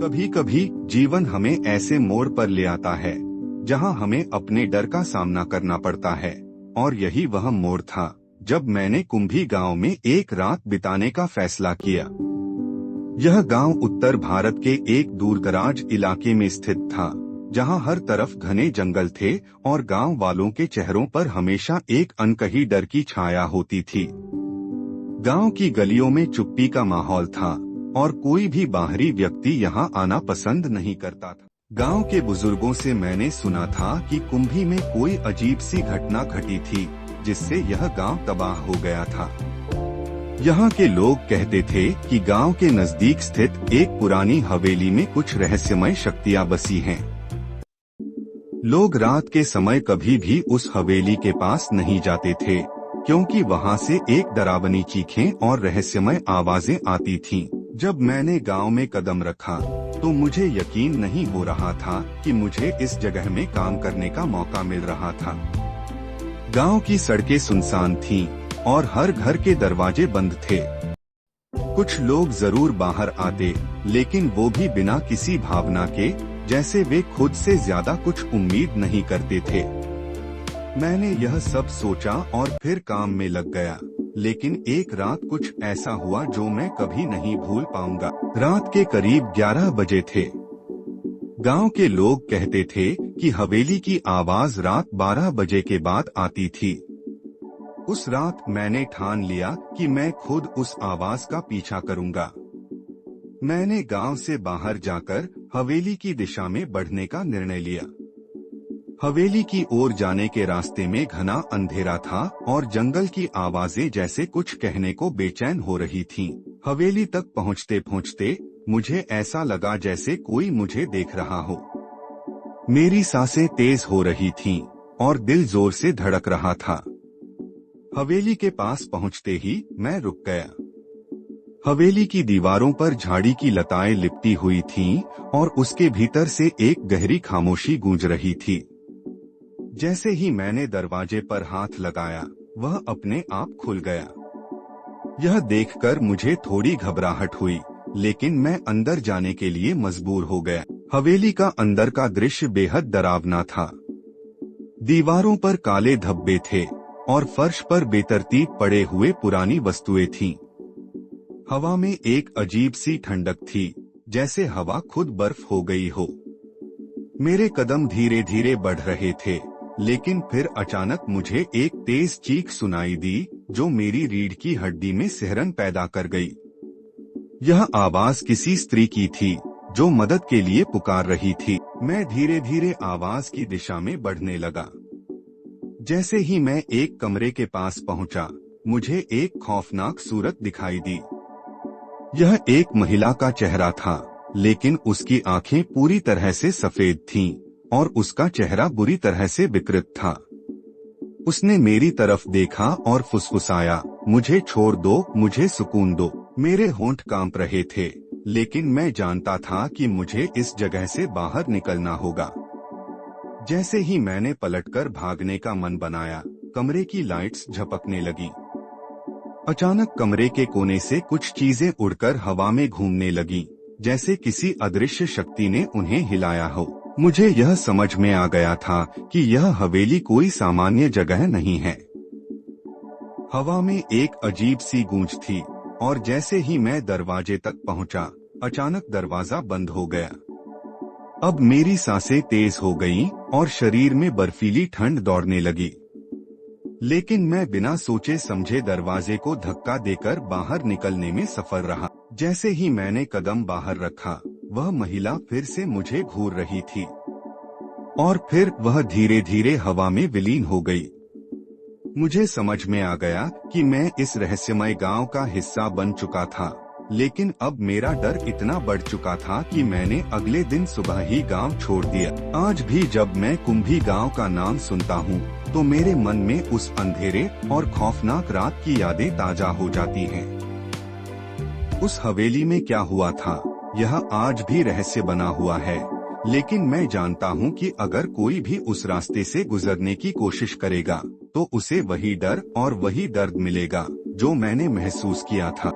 कभी कभी जीवन हमें ऐसे मोड़ पर ले आता है जहां हमें अपने डर का सामना करना पड़ता है, और यही वह मोड़ था जब मैंने कुंभी गांव में एक रात बिताने का फैसला किया। यह गांव उत्तर भारत के एक दूरदराज इलाके में स्थित था, जहां हर तरफ घने जंगल थे और गांव वालों के चेहरों पर हमेशा एक अनकही डर की छाया होती थी। गांव की गलियों में चुप्पी का माहौल था और कोई भी बाहरी व्यक्ति यहां आना पसंद नहीं करता था। गांव के बुजुर्गों से मैंने सुना था कि कुंभी में कोई अजीब सी घटना घटी थी जिससे यह गांव तबाह हो गया था। यहाँ के लोग कहते थे कि गांव के नजदीक स्थित एक पुरानी हवेली में कुछ रहस्यमय शक्तियां बसी हैं। लोग रात के समय कभी भी उस हवेली के पास नहीं जाते थे, क्योंकि वहां से एक डरावनी चीखें और रहस्यमय आवाजें आती थीं। जब मैंने गांव में कदम रखा तो मुझे यकीन नहीं हो रहा था कि मुझे इस जगह में काम करने का मौका मिल रहा था। गांव की सड़कें सुनसान थीं और हर घर के दरवाजे बंद थे। कुछ लोग जरूर बाहर आते, लेकिन वो भी बिना किसी भावना के, जैसे वे खुद से ज्यादा कुछ उम्मीद नहीं करते थे। मैंने यह सब सोचा और फिर काम में लग गया। लेकिन एक रात कुछ ऐसा हुआ जो मैं कभी नहीं भूल पाऊंगा। रात के करीब 11 बजे थे। गांव के लोग कहते थे कि हवेली की आवाज रात 12 बजे के बाद आती थी। उस रात मैंने ठान लिया कि मैं खुद उस आवाज का पीछा करूंगा। मैंने गांव से बाहर जाकर हवेली की दिशा में बढ़ने का निर्णय लिया। हवेली की ओर जाने के रास्ते में घना अंधेरा था और जंगल की आवाजें जैसे कुछ कहने को बेचैन हो रही थीं। हवेली तक पहुंचते पहुंचते मुझे ऐसा लगा जैसे कोई मुझे देख रहा हो। मेरी सांसें तेज हो रही थीं और दिल जोर से धड़क रहा था। हवेली के पास पहुंचते ही मैं रुक गया। हवेली की दीवारों पर झाड़ी की लताएं लिपटी हुई थीं और उसके भीतर से एक गहरी खामोशी गूंज रही थी। जैसे ही मैंने दरवाजे पर हाथ लगाया, वह अपने आप खुल गया। यह देखकर मुझे थोड़ी घबराहट हुई, लेकिन मैं अंदर जाने के लिए मजबूर हो गया। हवेली का अंदर का दृश्य बेहद डरावना था। दीवारों पर काले धब्बे थे और फर्श पर बेतरतीब पड़े हुए पुरानी वस्तुएं थीं। हवा में एक अजीब सी ठंडक थी, जैसे हवा खुद बर्फ हो गई हो। मेरे कदम धीरे धीरे बढ़ रहे थे, लेकिन फिर अचानक मुझे एक तेज चीख सुनाई दी जो मेरी रीढ़ की हड्डी में सिहरन पैदा कर गई। यह आवाज किसी स्त्री की थी जो मदद के लिए पुकार रही थी। मैं धीरे धीरे आवाज की दिशा में बढ़ने लगा। जैसे ही मैं एक कमरे के पास पहुंचा, मुझे एक खौफनाक सूरत दिखाई दी। यह एक महिला का चेहरा था, लेकिन उसकी आंखें पूरी तरह से सफेद थीं और उसका चेहरा बुरी तरह से विकृत था। उसने मेरी तरफ देखा और फुसफुसाया, मुझे छोड़ दो, मुझे सुकून दो। मेरे होंठ कांप रहे थे, लेकिन मैं जानता था कि मुझे इस जगह से बाहर निकलना होगा। जैसे ही मैंने पलटकर भागने का मन बनाया, कमरे की लाइट्स झपकने लगी। अचानक कमरे के कोने से कुछ चीजें उड़कर हवा में घूमने लगीं, जैसे किसी अदृश्य शक्ति ने उन्हें हिलाया हो। मुझे यह समझ में आ गया था कि यह हवेली कोई सामान्य जगह नहीं है। हवा में एक अजीब सी गूंज थी और जैसे ही मैं दरवाजे तक पहुंचा, अचानक दरवाजा बंद हो गया। अब मेरी सांसें तेज हो गईं और शरीर में बर्फीली ठंड दौड़ने लगी। लेकिन मैं बिना सोचे समझे दरवाजे को धक्का देकर बाहर निकलने में सफल रहा। जैसे ही मैंने कदम बाहर रखा, वह महिला फिर से मुझे घूर रही थी और फिर वह धीरे धीरे हवा में विलीन हो गई। मुझे समझ में आ गया कि मैं इस रहस्यमय गांव का हिस्सा बन चुका था, लेकिन अब मेरा डर इतना बढ़ चुका था कि मैंने अगले दिन सुबह ही गांव छोड़ दिया। आज भी जब मैं कुंभी गांव का नाम सुनता हूँ, तो मेरे मन में उस अंधेरे और खौफनाक रात की यादें ताजा हो जाती हैं। उस हवेली में क्या हुआ था, यह आज भी रहस्य बना हुआ है, लेकिन मैं जानता हूँ कि अगर कोई भी उस रास्ते से गुजरने की कोशिश करेगा, तो उसे वही डर और वही दर्द मिलेगा जो मैंने महसूस किया था।